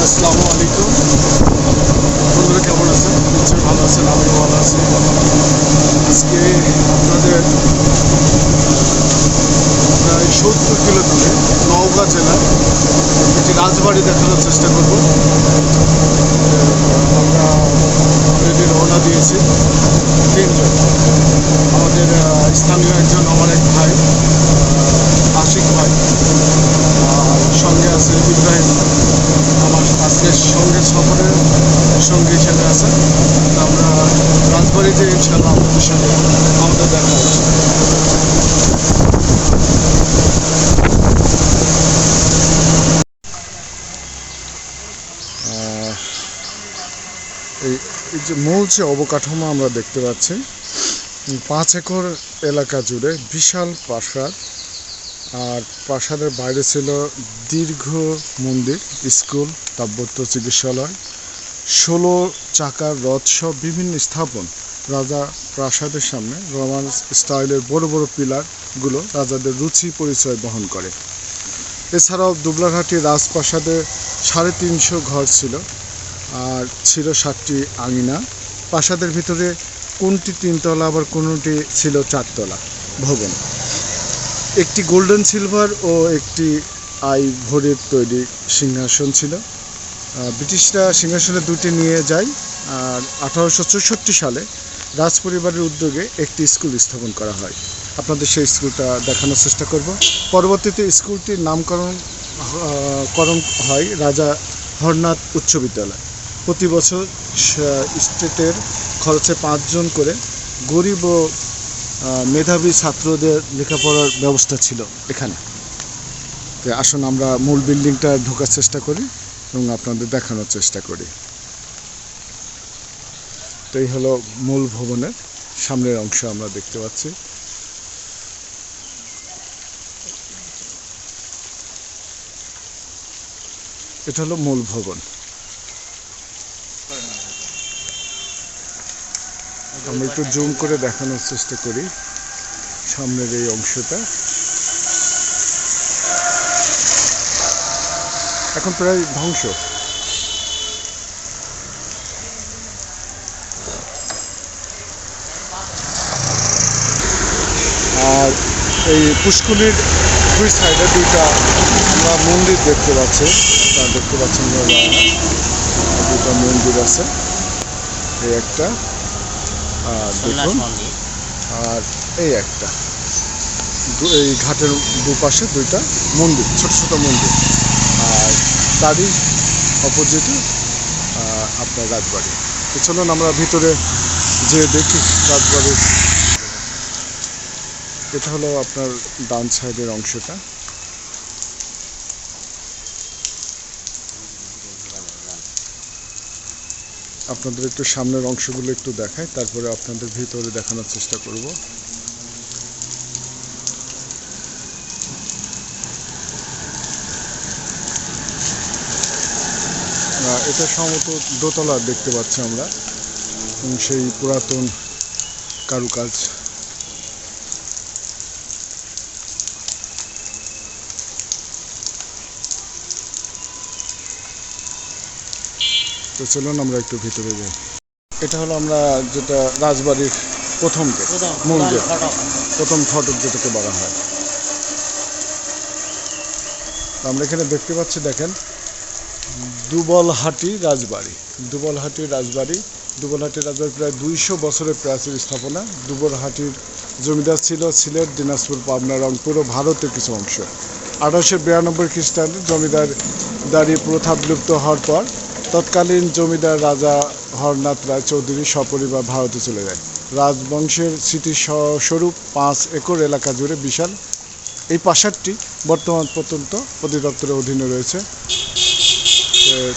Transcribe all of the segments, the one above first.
আসসালামু আলাইকুম বন্ধুরা, কেমন আছেন? নিশ্চয়ই ভালো আছেন, আমিও ভালো আছি। আজকে আপনাদের প্রায় 70 কিলো দূরে নওগাঁ জেলার একটি রাজবাড়ি দেখানোর চেষ্টা করব। আমরা অলরেডি রওনা দিয়েছি তিনজন। আমাদের স্থানীয় একজন, আমার এক ভাই আশিক ভাই, আর সঙ্গে আছে ইব্রাহিম, আমার আজকে সঙ্গের সফরের সঙ্গী হিসেবে আছে। আমরা রাজবাড়িতে ইনশাল্লাহ আপনাদের সাথে আমাদের দেখা হচ্ছে। এই যে মূল যে অবকাঠামো আমরা দেখতে পাচ্ছি, 5 একর এলাকা জুড়ে বিশাল প্রাসাদ, আর প্রাসাদের বাইরে ছিল দীর্ঘ মন্দির, স্কুল, তাব্বত্য চিকিৎসালয়, 16 চাকার রথ সহ বিভিন্ন স্থাপন। রাজা প্রাসাদের সামনে রোমান স্টাইলের বড় বড় পিলারগুলো রাজাদের রুচি পরিচয় বহন করে। এছাড়াও দুবলারহাটি রাজপ্রাসাদে 350 ঘর ছিল, আর ছিল 7টি আঙিনা। প্রাসাদের ভিতরে কোনটি 3 তলা, আবার কোনটি ছিল 4 তলা ভবন। একটি গোল্ডেন সিলভার ও একটি আইভরির তৈরি সিংহাসন ছিল। ব্রিটিশরা সিংহাসনে 2টি নিয়ে যায়, আর 1864 সালে রাজপরিবারের উদ্যোগে একটি স্কুল স্থাপন করা হয়। আপনাদের সেই স্কুলটা দেখানোর চেষ্টা করব। পরবর্তীতে স্কুলটির নামকরণ হয় রাজা হরনাথ উচ্চ বিদ্যালয়। প্রতি বছর স্টেটের খরচে 5 জন করে গরিব ও মেধাবী ছাত্রদের লেখাপড়ার ব্যবস্থা ছিল এখানে। তো আসুন আমরা মূল বিল্ডিংটা ঢোকার চেষ্টা করি এবং আপনাদের দেখানোর চেষ্টা করি। তো এই হলো মূল ভবনের সামনের অংশ আমরা দেখতে পাচ্ছি। এটা হলো মূল ভবন। আমরা একটু জুম করে দেখানোর চেষ্টা করি সামনের এই অংশটা। এখন প্রায় ধ্বংস। আর এই পুষ্করিণীর 2 সাইডে 2টা আমরা মন্দির দেখতে পাচ্ছি। আপনারা দেখতে পাচ্ছেন 2টা মন্দির আছে, এই একটা, আর দেখুন, আর এই একটা। এই ঘাটের দুপাশে 2টা মন্দির, ছোট ছোট মন্দির, আর তারই অপোজিটে আপনার রাজবাড়ি। তো চলুন আমরা ভিতরে যে দেখি রাজবাড়ির। এটা হলো আপনার ডান সাইডের অংশটা। আপনাদের একটু সামনের অংশগুলো একটু দেখাই, তারপরে আপনাদের ভিতরে দেখানোর চেষ্টা করব। এটা সম্ভবত দোতলা দেখতে পাচ্ছি আমরা, সেই পুরাতন কারুকাজ। তো চলুন আমরা একটু ভিতরে যাই। এটা হলো আমরা যেটা রাজবাড়ির প্রথম গেট, মূল গেট, প্রথম ফটক যেটাকে বলা হয়। আমরা এখানে দেখতে পাচ্ছি, দেখেন, দুবলহাটি রাজবাড়ি। দুবলহাটির রাজবাড়ি প্রায় 200 বছরের প্রাচীন স্থাপনা। দুবলহাটির জমিদার ছিল সিলেট, দিনাজপুর, পাবনা, রংপুর ও ভারতের কিছু অংশ। 1892 খ্রিস্টাব্দে জমিদারি প্রথা বিলুপ্ত হওয়ার পর তৎকালীন জমিদার রাজা হরনাথ রায় চৌধুরী সপরিবার ভারতে চলে যায়। রাজবংশের স্মৃতিস্বরূপ 5 একর এলাকা জুড়ে বিশাল এই প্রাসাদটি বর্তমান প্রত্যন্ত অধিদপ্তরের অধীনে রয়েছে।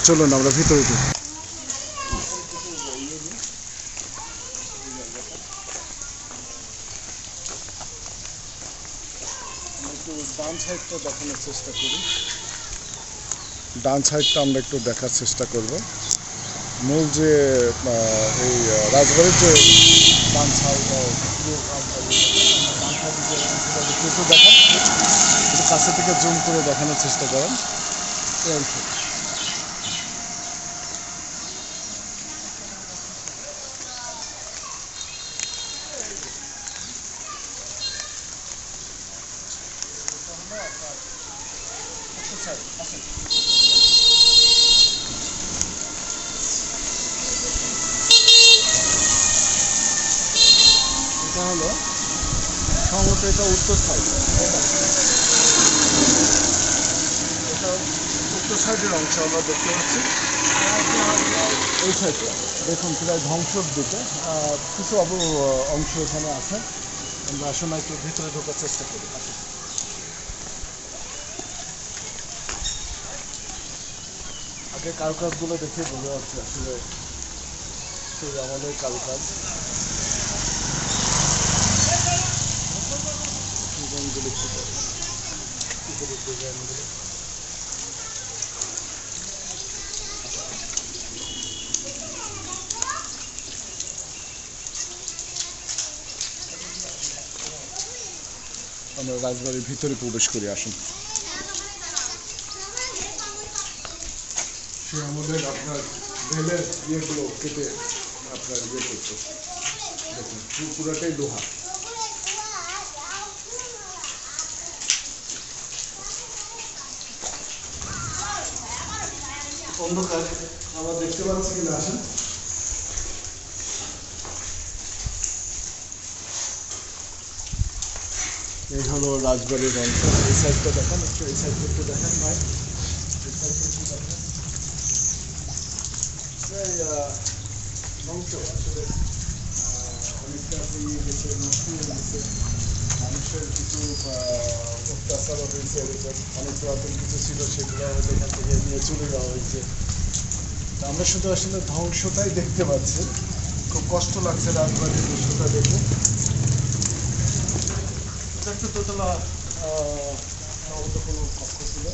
চলুন আমরা ভিতরে ঢুকি। ডান সাইডটা দেখানোর চেষ্টা করি। ডান সাইডটা আমরা একটু দেখার চেষ্টা করব। মূল যে এই রাজবাড়ির যে ডান সাইড, একটু দেখান, একটু কাছে থেকে জুম করে দেখানোর চেষ্টা করেন। এই অংশ সম্ভবত এটা উত্তর সাইড, এটা উত্তর সাইডের অংশ আমরা দেখতে পাচ্ছি। এই সাইডে দেখুন প্রায় ধ্বংসর দিকে কিছু অংশ এখানে আছে। আমরা আসলে একটু ভিতরে ঢোকার চেষ্টা করি। আগে কারুকাজগুলো দেখে বোঝা যাচ্ছে আসলে সেই আমাদের কারুকাজ। আমরা রাজবাড়ির ভিতরে প্রবেশ করি, আসুন। সে আমাদের আপনার বেলের ইয়েগুলো কেটে আপনার ইয়ে করতো, দেখুন পুরোটাই লোহা। অন্ধকার আমরা দেখতে পাচ্ছি কিনা, আসেন। এই হলো রাজবাড়ির অংশ। এই সাইডটা দেখান একটু, এই সাইডটা একটু দেখান ভাই, এই সাইডটা একটু দেখান। ধ্বংস আসলে অনেকটা হয়ে গেছে, নষ্ট হয়ে গেছে। মানুষের কিছু অত্যাচারও হয়েছে, অনেক পুরাতন কিছু ছিল সেগুলো এখান থেকে নিয়ে চলে যাওয়া হয়েছে। আমরা শুধু আসলে ধ্বংসটাই দেখতে পাচ্ছি। খুব কষ্ট লাগছে রাজবাড়ির দৃশ্যটা দেখে। এটা একটা দোতলা সম্ভবত কোনো কক্ষ ছিল।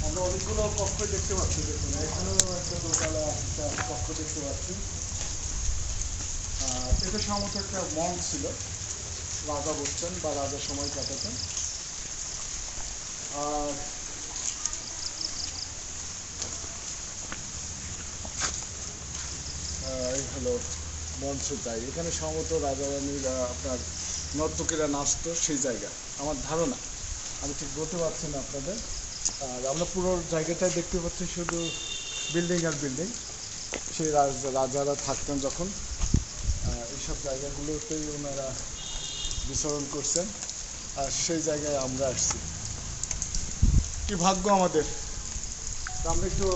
আমরা অনেকগুলো কক্ষ দেখতে পাচ্ছি, দেখুন এখানেও একটা দোতলা একটা কক্ষ দেখতে পাচ্ছি। এটা সম্ভবত একটা মঞ্চ ছিল, রাজা বসছেন বা রাজা সময় কাটাতেন। আর এই হলো মঞ্চের জায়গা। এখানে সম্ভবত রাজা রানীর আপনার নর্তকীরা নাচতো, সেই জায়গা আমার ধারণা, আমি ঠিক বলতে পারছি না আপনাদের। আর আমরা পুরো জায়গাটায় দেখতে পাচ্ছি শুধু বিল্ডিং আর বিল্ডিং। সেই রাজারা থাকতেন যখন, এইসব জায়গাগুলোতেই ওনারা বিচরণ করছেন, আর সেই জায়গায় আমরা আসছি। কি ভাগ্য আমাদের। আমরা একটু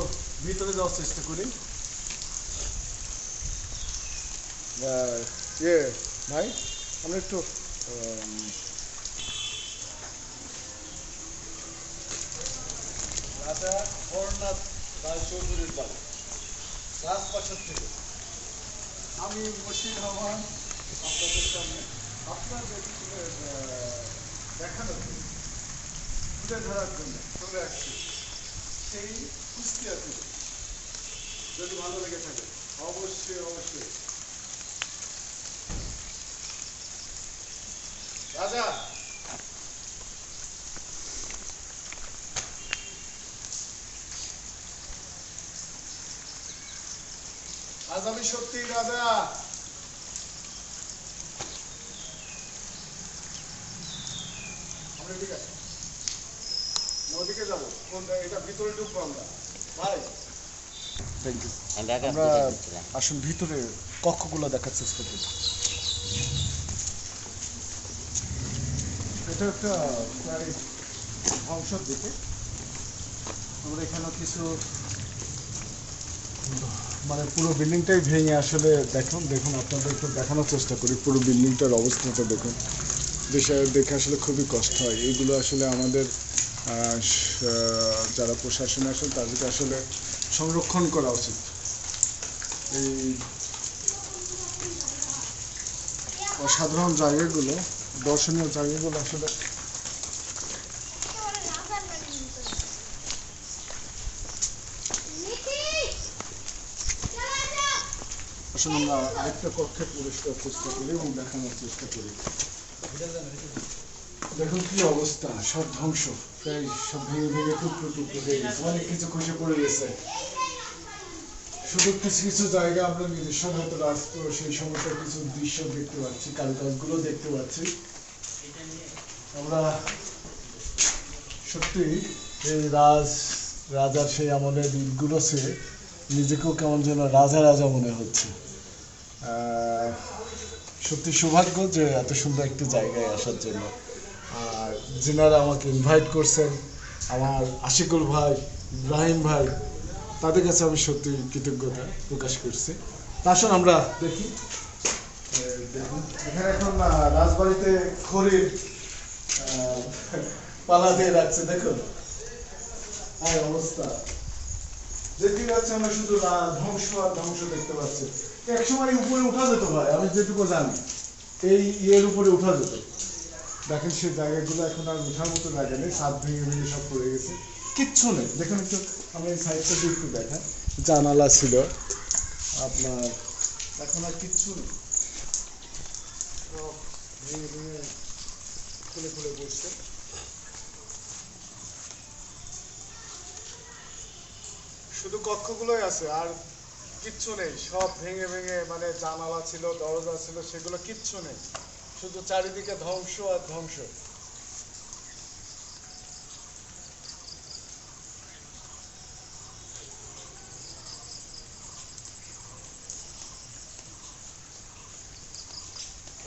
ভিতরে যাওয়ার চেষ্টা করি। ভাই আমরা একটু রাজা হরনাথ রায়চৌধুরীর বাড়ি, রাজপ্রাসাদ থেকে আমি মশির রহমান আপনাদের সামনে আপনাদের দেখানোর জন্য, তুলে ধরার জন্য চলে আসছি সেই কুষ্টিয়া থেকে। যদি ভালো লেগে থাকে অবশ্যই অবশ্যই। রাজা আজ আমি সত্যি রাজা। আমরা ঠিক আছে, নদীকে যাবো, এটা ভিতরে ঢুকবো আমরা ভাই। Thank you. আমরা আসুন ভিতরে কক্ষগুলো দেখার চেষ্টা করি। এটা একটা প্রায় ধ্বংসের দিকে। আমরা এখানে কিছু মানে পুরো বিল্ডিংটাই ভেঙে আসলে দেখুন আপনাদের একটু দেখানোর চেষ্টা করি। পুরো বিল্ডিংটার অবস্থাটা দেখুন, দেখে আসলে খুবই কষ্ট হয়। এইগুলো আসলে আমাদের যারা প্রশাসনে আসেন তাদেরকে আসলে সংরক্ষণ করা উচিত। এই অসাধারণ জায়গাগুলো, দর্শনীয় জায়গাগুলো আসলে আসলে আমরা আরেকটা কক্ষে প্রবেশ করার চেষ্টা করি এবং দেখানোর চেষ্টা করি। দেখুন কি অবস্থা, সব ধ্বংস, প্রায় সব ভেঙে ভেঙে টুকরো টুকরো হয়ে গেছে, অনেক কিছু খসে পড়ে গেছে। শুধু কিছু কিছু জায়গা আমরা নিজস্ব হয়তো রাস্তা সেই সমস্ত কিছু দৃশ্য দেখতে পাচ্ছি, কারুকাজগুলো দেখতে পাচ্ছি। আমরা সত্যি এই রাজার সেই আমলের দিনগুলো সে নিজেকেও কেমন যেন রাজা রাজা মনে হচ্ছে। সত্যি সৌভাগ্য যে এত সুন্দর একটি জায়গায় আসার জন্য। আর যিনারা আমাকে ইনভাইট করছেন, আমার আশিকুল ভাই, ইব্রাহিম ভাই, তাদের কাছে আমি সত্যি কৃতজ্ঞতা প্রকাশ করছি। তা আসুন আমরা দেখি। দেখুন এখানে এখন রাজবাড়িতে খড়ির পালা দিয়ে রাখছে, দেখুন এই অবস্থা। দেখতে পাচ্ছি আমরা শুধু ধ্বংস আর ধ্বংস দেখতে পাচ্ছি। একসময় উপরে উঠা যেত ভাই, আমি যেটুকু জানি এই ইয়ের উপরে উঠা যেত। দেখেন সেই জায়গাগুলো এখন আর উঠার মতো জায়গা নেই, ছাদ ভেঙে ভেঙে সব পড়ে গেছে, কিচ্ছু নেই। দেখুন একটু আমি এই সাইডটা দিয়ে একটু দেখাই, জানালা ছিল আপনার, এখন আর কিচ্ছু নেই, সব ভেঙে ভেঙে খুলে খুলে পড়ছে। শুধু কক্ষগুলোই আছে আর কিচ্ছু নেই, সব ভেঙে ভেঙে মানে জানালা ছিল, দরজা ছিল, সেগুলো কিচ্ছু নেই, শুধু চারিদিকে ধ্বংস আর ধ্বংস।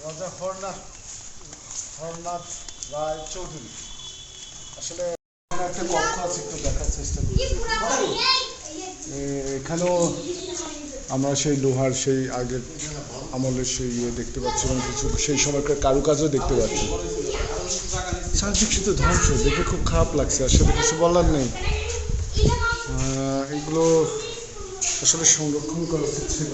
রাজা হরনাথ রায় চৌধুরী, আসলে একটা কক্ষ আছে, একটু দেখার চেষ্টা করছি। এখানেও আমরা সেই লোহার সেই আগের আমলের সেই ইয়ে দেখতে পাচ্ছি এবং কিছু সেই সময়কার কারুকাজও দেখতে পাচ্ছি। চারদিক শুধু ধ্বংস, দেখে খুব খারাপ লাগছে, আসলে কিছু বলার নেই। এগুলো আসলে সংরক্ষণ করা উচিত ছিল।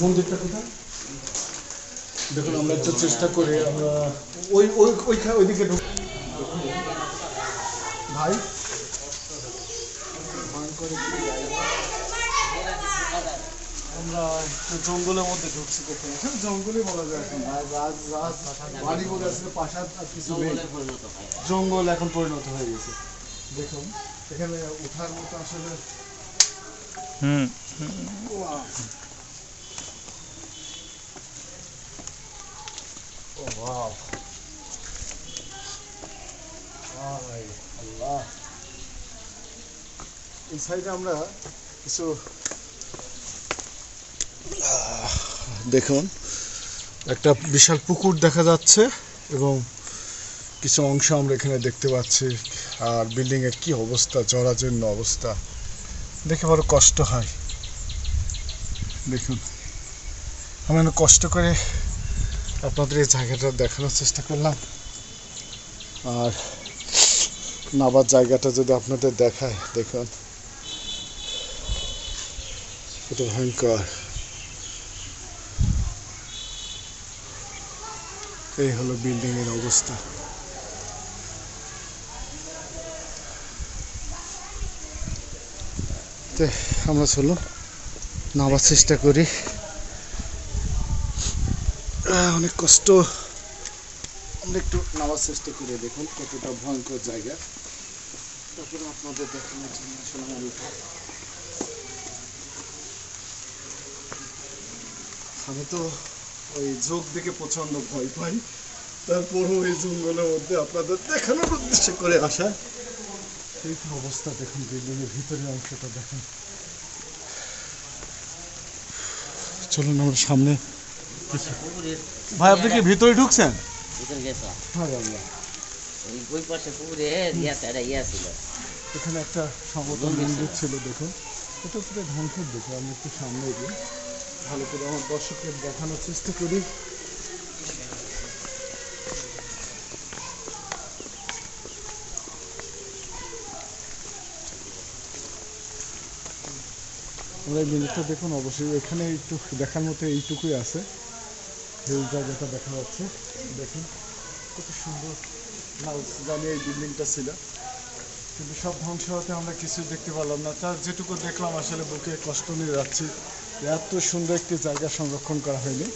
মন্দিরটা কোথায় দেখুন, আমরা একটু চেষ্টা করি, আমরা ওইদিকে ভাই আমরা একটু জঙ্গলের মধ্যে ঢুকছি, দেখুন জঙ্গলই বলা যায় এখন, বাড়ি বলে আসলে প্রাসাদ আর কিছু নেই, জঙ্গল এখন পরিণত হয়ে গেছে। দেখুন এখানে ওঠার মতো আসলে এই সাইডে আমরা কিছু দেখুন একটা বিশাল পুকুর দেখা যাচ্ছে এবং কিছু অংশ আমরা এখানে দেখতে পাচ্ছি। আর বিল্ডিং এর কি অবস্থা, জরাজীর্ণ অবস্থা, দেখে বড় কষ্ট হয়। দেখুন আমি অনেক কষ্ট করে আপনাদের এই জায়গাটা দেখানোর চেষ্টা করলাম, আর নাবার জায়গাটা যদি আপনাদের দেখায়, দেখুন কত ভয়ঙ্কর। এই হলো বিল্ডিং এর অবস্থা। আমরা চলুন নামার চেষ্টা করি, অনেক কষ্ট, আমরা একটু নামার চেষ্টা করি। দেখুন কতটা ভয়ঙ্কর জায়গা, তারপরে আপনাদের দেখানোর জন্য আসলে আমি তো ওই ঝোঁক দেখে প্রচন্ড ভয় পাই, তারপরও এই জঙ্গলের মধ্যে আপনাদের দেখানোর উদ্দেশ্য করে আসা। এই অবস্থা দেখুন, বিল্ডিং এর ভিতরের অংশটা দেখুন। চলুন আমরা সামনে। ভাই আপনি কি ভিতরে ঢুকছেন? এখানে একটা সমতল মন্দির ছিল, দেখুন এটা পুরো ধ্বংসের দিকে। আমি একটু সামনে গিয়ে ভালো করে আমার দর্শকদের দেখানোর চেষ্টা করি। আমরা এই জিনিসটা দেখুন, অবশ্যই এখানে একটু দেখার মতো এইটুকুই আছে, এই জায়গাটা দেখা যাচ্ছে। দেখুন কত সুন্দর, জানি এই বিল্ডিংটা ছিল, কিন্তু সব ধ্বংস হতে আমরা কিছু দেখতে পারলাম না। তার যেটুকু দেখলাম আসলে বুকে কষ্ট নিয়ে যাচ্ছি, এত সুন্দর একটি জায়গা সংরক্ষণ করা হয়নি।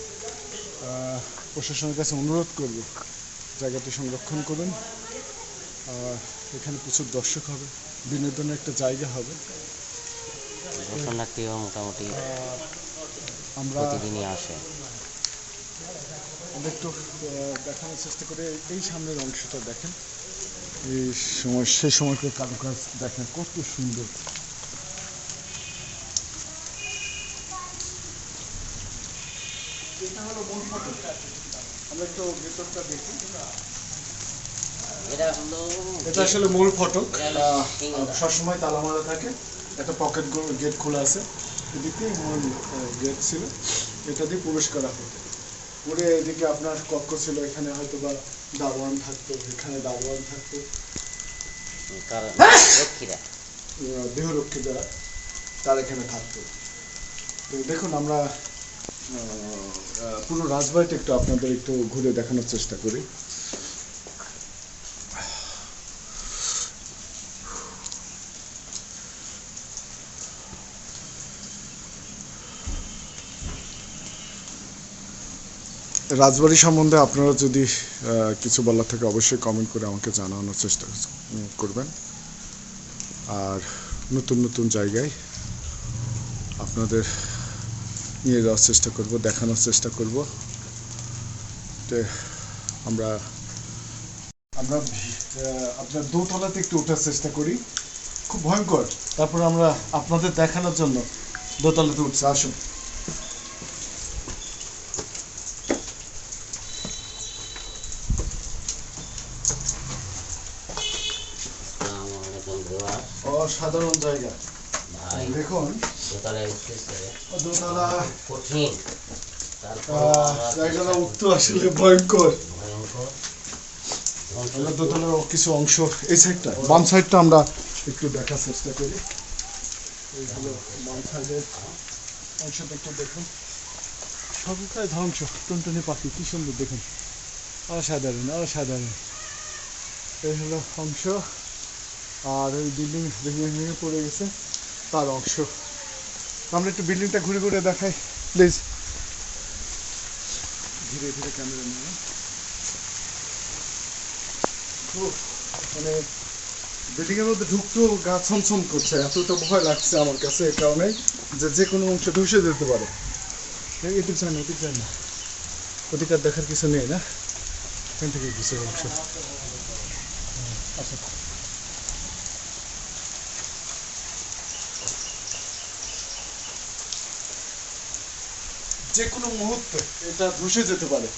প্রশাসনের কাছে অনুরোধ করব জায়গাটি সংরক্ষণ করুন। এখানে প্রচুর দর্শক হবে, বিনোদনের একটা জায়গা হবে। মোটামুটি আমরা প্রতিদিনই আসে। একটু দেখানোর চেষ্টা করে এই সামনের অংশটা দেখেন, এই সময় সেই সময়কার কারুকাজ দেখেন কত সুন্দর। এটা হলো মূল ফটক। আমরা একটু ভেতরটা দেখি। এটা আসলে মূল ফটক, সবসময় তালা মারা থাকে, একটা পকেট গেট খোলা আছে, এদিকে মূল গেট ছিল, এটা দিয়ে প্রবেশ করা হতো। পরে এদিকে আপনার কক্ষ ছিল, এখানে হয়তো বা দারোয়ান থাকতো, এখানে দারোয়ান থাকতো, দেহরক্ষী যারা তারা এখানে থাকতো। তো দেখুন আমরা পুরো রাজবাড়িটা একটু আপনাদের একটু ঘুরে দেখানোর চেষ্টা করি। রাজবাড়ি সম্বন্ধে আপনারা যদি কিছু বলার থাকে অবশ্যই কমেন্ট করে আমাকে জানানোর চেষ্টা করবেন। আর নতুন নতুন জায়গায় আপনাদের নিয়ে যাওয়ার চেষ্টা করব, দেখানোর চেষ্টা করব। আমরা আমরা আপনার দোতলাতে একটু ওঠার চেষ্টা করি, খুব ভয়ঙ্কর। তারপর আমরা আপনাদের দেখানোর জন্য দোতলাতে উঠছি, আসুন। অসাধারণ জায়গা দেখুন, দোতলা জায়গাটা উঠতে আসলে ভয়ঙ্কর। দোতলার কিছু অংশ এই সাইডটা, বাম সাইডটা আমরা একটু দেখার চেষ্টা করি। এই হলো বাম সাইডের অংশটা, একটু দেখুন, সবটাই ধ্বংস। টুনটুনি পাখি কি সুন্দর দেখুন, অসাধারণ অসাধারণ। এই হলো অংশ, আর ওই বিল্ডিং ভেঙে পড়ে গেছে তার অংশ। আমরা একটু বিল্ডিংটা ঘুরে ঘুরে দেখাই প্লিজ, ধীরে ধীরে ক্যামেরা নিয়ে। মানে বিল্ডিংয়ের মধ্যে ঢুকতেও গা ছমছম করছে, এতটা ভয় লাগছে আমার কাছে, এ কারণে যে কোনো অংশ ধসে যেতে পারে। এদিক যায় না, ওদিক যায় না, ওদিক আর দেখার কিছু নেই না, এখান থেকে কিছু অংশ। আচ্ছা, যে কোনো মুহূর্তে এটা ধসে যেতে পারে,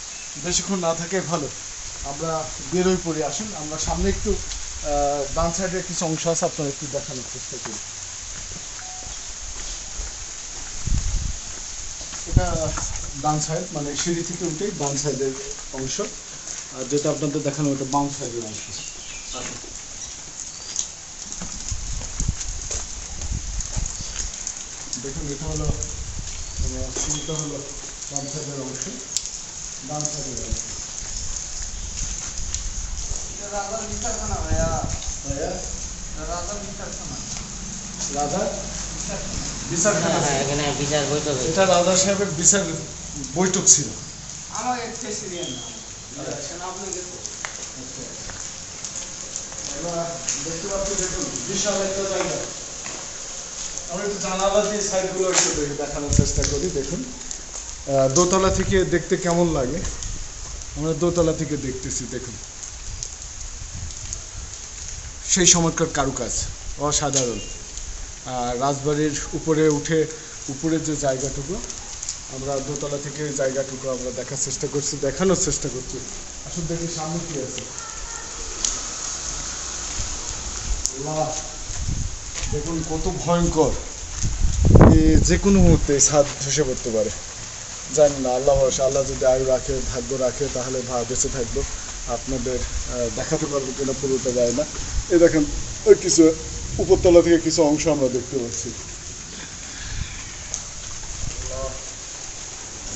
বেশিক্ষণ না থাকে ভালো। আমরা বেরোই পড়ে, আসুন আমরা সামনে একটু ডান সাইডের কিছু অংশ আছে, আপনারা একটু দেখানোর চেষ্টা করি। এটা ডান সাইড, মানে সিঁড়ি থেকে উঠে ডান সাইডের অংশ, আর যেটা আপনাদের দেখানো ওটা বাম সাইডের অংশ। দেখুন, এটা হলো সিঁড়িটা হলো বাম সাইডের অংশ, ডান সাইডের অংশ। রাজার বিচারখানা, এটা রাজা সাহেবের বিচার বৈঠক ছিল। দেখতে পাচ্ছি, দেখুন বিশাল একটা জায়গা। আমরা একটু জানালা দিয়ে সাইডগুলো একটু দেখানোর চেষ্টা করি। দেখুন দোতলা থেকে দেখতে কেমন লাগে, আমরা দোতলা থেকে দেখতেছি। দেখুন সেই সময়কার কারুকাজ অসাধারণ। রাজবাড়ির উপরে উঠে উপরের যে জায়গাটুকু, আমরা দোতলা থেকে জায়গাটুকু আমরা দেখার চেষ্টা করছি, দেখানোর চেষ্টা করছি। আসলে দেখি সামনে কি আছে। দেখুন কত ভয়ঙ্কর, যে কোনো মুহূর্তে ছাদ ধসে পড়তে পারে, জানি না। আল্লাহ ভরসা, আল্লাহ যদি আয়ু রাখে, ভাগ্য রাখে, তাহলে বেঁচে থাকবো, আপনাদের দেখাতে পারবো কিনা পুরোটা যায় না। এই দেখেন ওই কিছু উপরতলা থেকে কিছু অংশ আমরা দেখতে পাচ্ছি।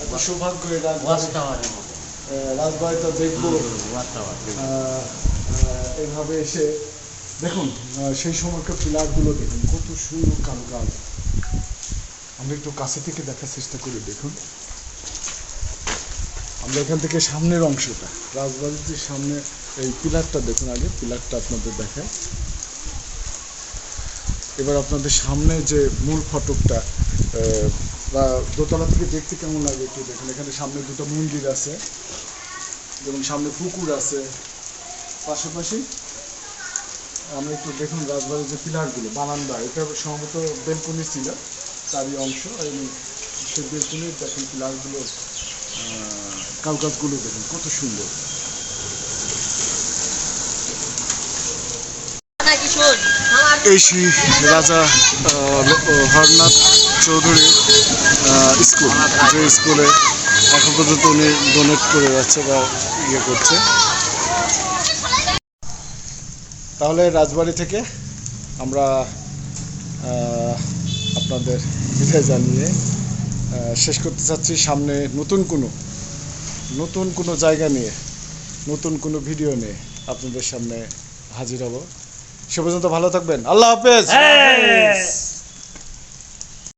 এত সৌভাগ্য রাজবাড়িটা দেখবো এইভাবে এসে। দেখুন সেই সময়কার পিলারগুলো দেখুন কত সুন্দর কারুকাজ। আমরা একটু কাছে থেকে দেখার চেষ্টা করি। দেখুন আমরা এখান থেকে সামনের অংশটা, রাজবাড়ির যে সামনে এই পিলারটা দেখুন, আগে পিলারটা আপনাদের দেখায়। এবার আপনাদের সামনে যে মূল ফটকটা বা দোতলা থেকে দেখতে কেমন লাগে একটু দেখুন। এখানে সামনে দুটো মন্দির আছে এবং সামনে পুকুর আছে, পাশাপাশি আমরা একটু দেখুন রাজবাড়ির যে পিলারগুলো বারান্দা, এটা সম্ভবত বেলকুনি ছিল, তারই অংশ। এই সেই বেলকুনির দেখুন পিলারগুলো, কারুকাজগুলো দেখুন কত সুন্দর। এই সেই রাজা হরনাথ চৌধুরী স্কুল, যে স্কুলে এখন পর্যন্ত উনি ডোনেট করে যাচ্ছে বা ইয়ে করছে। তাহলে রাজবাড়ি থেকে আমরা আপনাদের বিদায় জানিয়ে শেষ করতে চাচ্ছি। সামনে নতুন কোনো জায়গা নিয়ে, নতুন কোনো ভিডিও নিয়ে আপনাদের সামনে হাজির হব। সে পর্যন্ত ভালো থাকবেন। আল্লাহ হাফেজ।